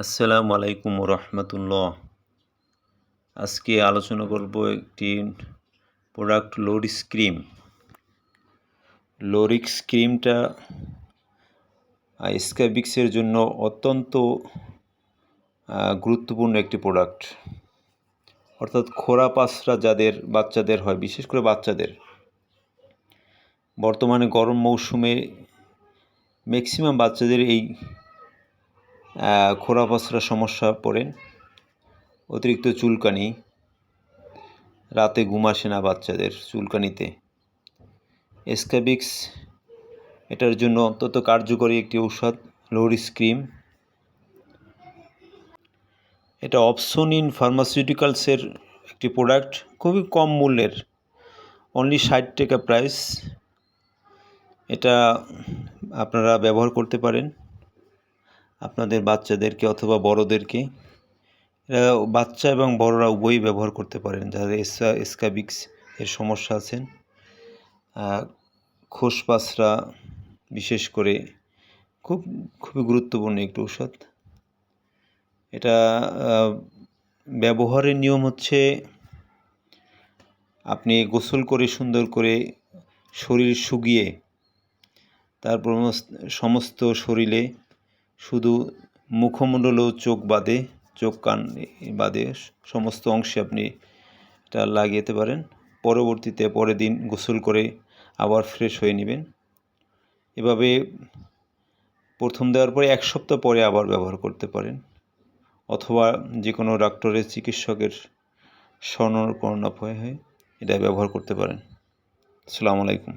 আসসালামু আলাইকুম রহমতুল্লাহ। আজকে আলোচনা করব একটি প্রোডাক্ট লোরিক্স ক্রিম। লোরিক্স ক্রিমটা স্ক্যাবিক্সের জন্য অত্যন্ত গুরুত্বপূর্ণ একটি প্রোডাক্ট। অর্থাৎ খোরা পাসরা যাদের বাচ্চাদের হয়, বিশেষ করে বাচ্চাদের, বর্তমানে গরম মৌসুমে ম্যাক্সিমাম বাচ্চাদের এই খোরা পাসরা সমস্যা পড়ে। অতিরিক্ত চুলকানি, রাতে ঘুম আসে না বাচ্চাদের চুলকানিতে। স্ক্যাবিক্স এটার জন্য অত্যন্ত কার্যকরী একটি ঔষধ লোরিক্স ক্রিম। এটা অপসোনিন ফার্মাসিউটিক্যালসের একটি প্রোডাক্ট, খুবই কম মূল্যের, অনলি 60 টাকা প্রাইস। এটা আপনারা ব্যবহার করতে পারেন আপনাদের বাচ্চাদেরকে অথবা বড়োদেরকে। এটা বাচ্চা এবং বড়রা উভয়ই ব্যবহার করতে পারেন যাদের স্ক্যাবিক্স এর সমস্যা আছেন। খোসপাসরা বিশেষ করে খুবই গুরুত্বপূর্ণ একটি ঔষধ। এটা ব্যবহারের নিয়ম হচ্ছে, আপনি গোসল করে সুন্দর করে শরীর শুকিয়ে তারপর সমস্ত শরীরে, শুধু মুখমণ্ডল ও চোখ বাদে, চোখ কান বাদে সমস্ত অংশে আপনি এটা লাগিয়ে পারেন। পরবর্তীতে পরের দিন গোসল করে আবার ফ্রেশ হয়ে নেবেন। এভাবে প্রথম দেওয়ার পরে 1 সপ্তাহ পরে আবার ব্যবহার করতে পারেন, অথবা যে কোনো ডাক্তারের চিকিৎসকের শরণাপন্ন হয়ে এটা ব্যবহার করতে পারেন। আসসালামু আলাইকুম।